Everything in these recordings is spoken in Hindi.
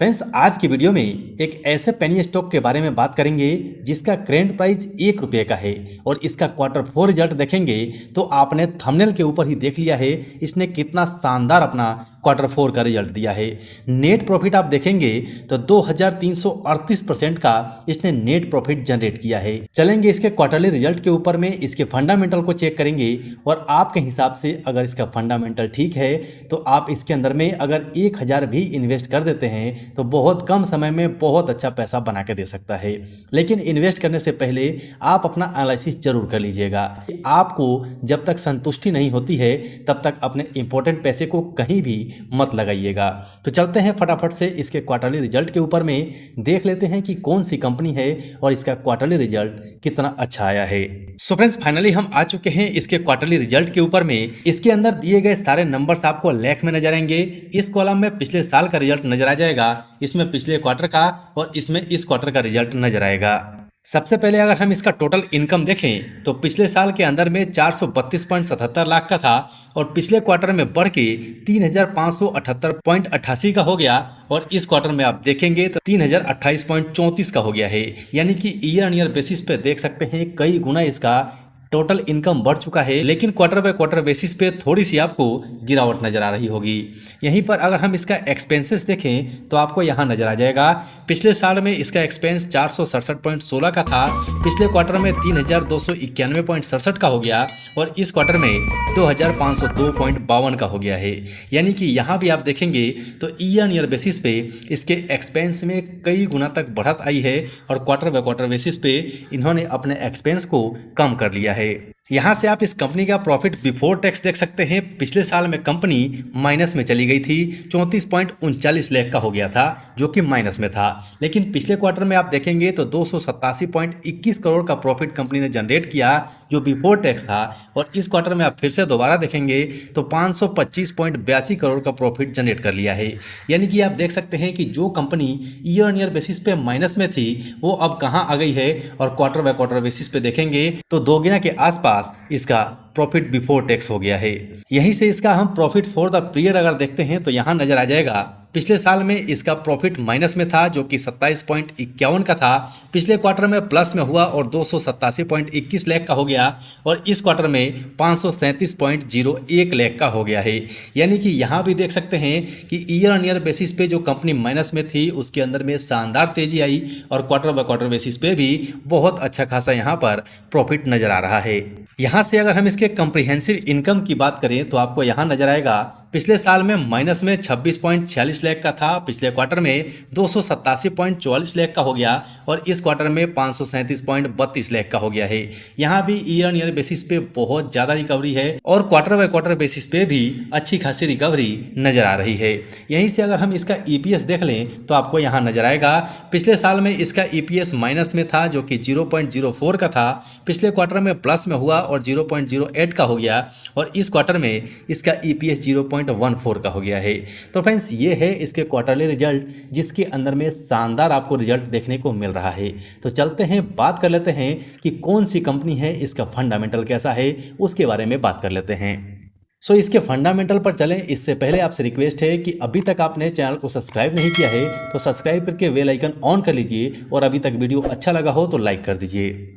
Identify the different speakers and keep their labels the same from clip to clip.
Speaker 1: फ्रेंड्स, आज की वीडियो में एक ऐसे पेनी स्टॉक के बारे में बात करेंगे जिसका करेंट प्राइस 1 रुपये का है और इसका Q4 रिजल्ट देखेंगे तो आपने थंबनेल के ऊपर ही देख लिया है इसने कितना शानदार अपना Q4 का रिजल्ट दिया है। नेट प्रॉफिट आप देखेंगे तो 2338% का इसने नेट प्रॉफिट जनरेट किया है। चलेंगे इसके क्वार्टरली रिजल्ट के ऊपर में, इसके फंडामेंटल को चेक करेंगे और आपके हिसाब से अगर इसका फंडामेंटल ठीक है तो आप इसके अंदर में अगर 1000 भी इन्वेस्ट कर देते हैं तो बहुत कम समय में बहुत अच्छा पैसा बना के दे सकता है। लेकिन इन्वेस्ट करने से पहले आप अपना एनालिसिस जरूर कर लीजिएगा। आपको जब तक संतुष्टि नहीं होती है तब तक अपने इंपॉर्टेंट पैसे को कहीं भी मत लगाइएगा। तो चलते हैं फटाफट से इसके क्वार्टरली रिजल्ट के ऊपर में, देख लेते हैं कि कौन सी कंपनी है और इसका क्वार्टरली रिजल्ट कितना अच्छा आया है। सो फ्रेंड्स, फाइनली हम आ चुके हैं इसके क्वार्टरली रिजल्ट के ऊपर में। इसके अंदर दिए गए सारे नंबर्स आपको लेख में नजर आएंगे। इस कॉलम में पिछले साल का रिजल्ट नजर आ जाएगा, इसमें पिछले क्वार्टर का और इसमें इस क्वार्टर का रिजल्ट नजर आएगा। सबसे पहले अगर हम इसका टोटल इनकम देखें तो पिछले साल के अंदर में 432.77 लाख का था और पिछले क्वार्टर में बढ़ के 3578.88 का हो गया और इस क्वार्टर में आप देखेंगे तो 3028.34 का हो गया है। यानी कि ईयर ऑन ईयर बेसिस पे देख सकते हैं कई गुना इसका टोटल इनकम बढ़ चुका है। लेकिन क्वार्टर बाय क्वार्टर बेसिस पे थोड़ी सी आपको गिरावट नजर आ रही होगी। यहीं पर अगर हम इसका एक्सपेंसेस देखें तो आपको यहाँ नजर आ जाएगा। पिछले साल में इसका एक्सपेंस 467.16 का था, पिछले क्वार्टर में 3291.67 का हो गया और इस क्वार्टर में 2502.52 का हो गया है। यानी कि यहाँ भी आप देखेंगे तो ईयर ऑन ईयर बेसिस पे इसके एक्सपेंस में कई गुना तक बढ़त आई है और क्वार्टर बाय क्वार्टर बेसिस पे इन्होंने अपने एक्सपेंस को कम कर लिया है। यहां से आप इस कंपनी का प्रॉफिट बिफोर टैक्स देख सकते हैं। पिछले साल में कंपनी माइनस में चली गई थी, 34.39 लाख का हो गया था जो कि माइनस में था। लेकिन पिछले क्वार्टर में आप देखेंगे तो 287.21 करोड़ का प्रॉफिट कंपनी ने जनरेट किया जो बिफोर टैक्स था और इस क्वार्टर में आप फिर से दोबारा देखेंगे तो 525.82 करोड़ का प्रॉफिट जनरेट कर लिया है। यानी कि आप देख सकते हैं कि जो company year on year basis पे माइनस में थी वो अब कहां आ गई है और क्वार्टर बाय क्वार्टर बेसिस पे देखेंगे तो दोगुना के आसपास इसका प्रॉफिट बिफोर टैक्स हो गया है। यहीं से इसका हम प्रॉफिट फॉर द पीरियड अगर देखते हैं तो यहां नजर आ जाएगा। पिछले साल में इसका प्रॉफिट माइनस में था जो कि 27.51 का था, पिछले क्वार्टर में प्लस में हुआ और 287.21 लाख का हो गया और इस क्वार्टर में 537.01 लाख का हो गया है। यानी कि यहाँ भी देख सकते हैं कि ईयर ऑन ईयर बेसिस पे जो कंपनी माइनस में थी उसके अंदर में शानदार तेजी आई और क्वार्टर बाय क्वार्टर बेसिस पे भी बहुत अच्छा खासा यहाँ पर प्रॉफिट नजर आ रहा है। यहाँ से अगर हम इसके कंप्रिहेंसिव इनकम की बात करें तो आपको यहाँ नजर आएगा पिछले साल में माइनस में 26.46 लाख का था, पिछले क्वार्टर में 287.44 लाख का हो गया और इस क्वार्टर में 537.32 लाख का हो गया है। यहाँ भी ईयर ऑन ईयर बेसिस पे बहुत ज़्यादा रिकवरी है और क्वार्टर बाय क्वार्टर बेसिस पे भी अच्छी खासी रिकवरी नजर आ रही है। यहीं से अगर हम इसका EPS देख लें तो आपको यहाँ नजर आएगा पिछले साल में इसका EPS माइनस में था जो कि 0.04 का था, पिछले क्वार्टर में प्लस में हुआ और 0.08 का हो गया और इस क्वार्टर में इसका EPS 0.14 का हो गया है। तो फ्रेंड्स, ये है इसके क्वार्टरली रिजल्ट जिसके अंदर में शानदार आपको रिजल्ट देखने को मिल रहा है। तो चलते हैं बात कर लेते हैं कि कौन सी कंपनी है, इसका फंडामेंटल कैसा है, उसके बारे में बात कर लेते हैं। सो इसके फंडामेंटल पर चलें इससे पहले आपसे रिक्वेस्ट है कि अभी तक आपने चैनल को सब्सक्राइब नहीं किया है तो सब्सक्राइब करके बेल आइकन ऑन कर लीजिए और अभी तक वीडियो अच्छा लगा हो तो लाइक कर दीजिए।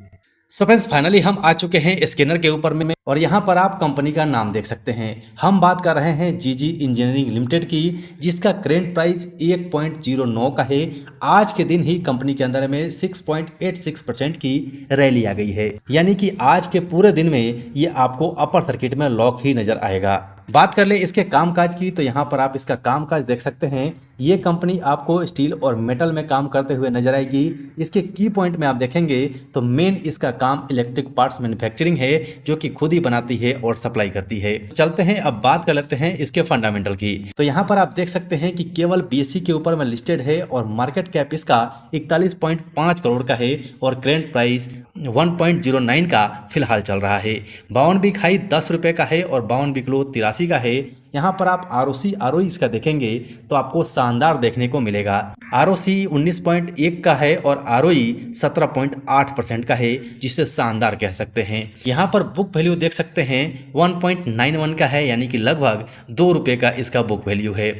Speaker 1: सो फ्रेंड्स, फाइनली हम आ चुके हैं स्कैनर के ऊपर में और यहाँ पर आप कंपनी का नाम देख सकते हैं। हम बात कर रहे हैं जीजी इंजीनियरिंग लिमिटेड की जिसका करेंट प्राइस 1.09 का है। आज के दिन ही कंपनी के अंदर में 6.86% की रैली आ गई है। यानी कि आज के पूरे दिन में ये आपको अपर सर्किट में लॉक ही नजर आएगा। बात कर ले इसके कामकाज की तो यहाँ पर आप इसका कामकाज देख सकते हैं। ये कंपनी आपको स्टील और मेटल में काम करते हुए नजर आएगी। इसके की पॉइंट में आप देखेंगे तो मेन इसका काम इलेक्ट्रिक पार्ट्स मैन्युफैक्चरिंग है जो कि खुद ही बनाती है और सप्लाई करती है। चलते हैं अब बात कर लेते हैं इसके फंडामेंटल की। तो यहाँ पर आप देख सकते हैं कि केवल BSE के ऊपर में लिस्टेड है और मार्केट कैप इसका 41.5 करोड़ का है और करेंट प्राइस 1.09 का फिलहाल चल रहा है। 52 वीक हाई 10 रुपये का है और 52 वीक लो 83 का है। यहाँ पर आप ROC ROE इसका देखेंगे तो आपको शानदार देखने को मिलेगा। ROC 19.1 का है और ROE 17.8% का है जिसे शानदार कह सकते हैं। यहाँ पर बुक वैल्यू देख सकते हैं 1.91 का है यानी कि लगभग 2 रुपये का इसका बुक वैल्यू है।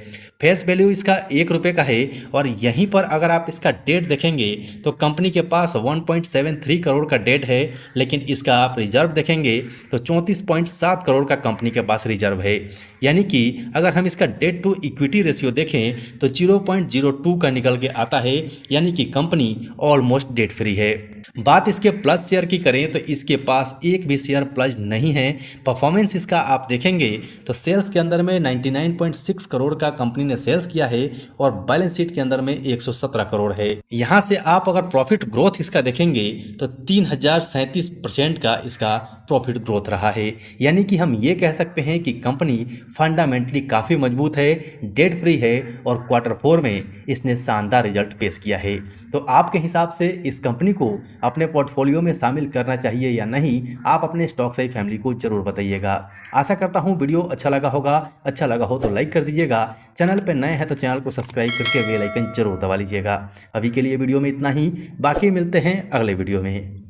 Speaker 1: फेस वैल्यू इसका 1 रुपये का है और यहीं पर अगर आप इसका डेट देखेंगे तो कंपनी के पास 1.73 करोड़ का डेट है, लेकिन इसका आप रिजर्व देखेंगे तो 34.7 करोड़ का कंपनी के पास रिजर्व है। यानी कि अगर हम इसका डेट टू इक्विटी रेशियो देखें तो 0.02 का निकल के आता है, यानी कि कंपनी ऑलमोस्ट डेट फ्री है। बात इसके प्लस शेयर की करें तो इसके पास एक भी शेयर प्लस नहीं है। परफॉर्मेंस इसका आप देखेंगे तो सेल्स के अंदर में 99.6 करोड़ का कंपनी ने सेल्स किया है और बैलेंस शीट के अंदर में 117 करोड़ है। यहाँ से आप अगर प्रॉफिट ग्रोथ इसका देखेंगे तो 3037% का इसका प्रॉफिट ग्रोथ रहा है। यानी कि हम ये कह सकते हैं कि कंपनी फंडामेंटली काफ़ी मजबूत है, डेट फ्री है और Q4 में इसने शानदार रिजल्ट पेश किया है। तो आपके हिसाब से इस कंपनी को अपने पोर्टफोलियो में शामिल करना चाहिए या नहीं, आप अपने स्टॉक साई फैमिली को जरूर बताइएगा। आशा करता हूँ वीडियो अच्छा लगा होगा। अच्छा लगा हो तो लाइक कर दीजिएगा। चैनल पर नए हैं तो चैनल को सब्सक्राइब करके बेल आइकन जरूर दबा लीजिएगा। अभी के लिए वीडियो में इतना ही, बाकी मिलते हैं अगले वीडियो में।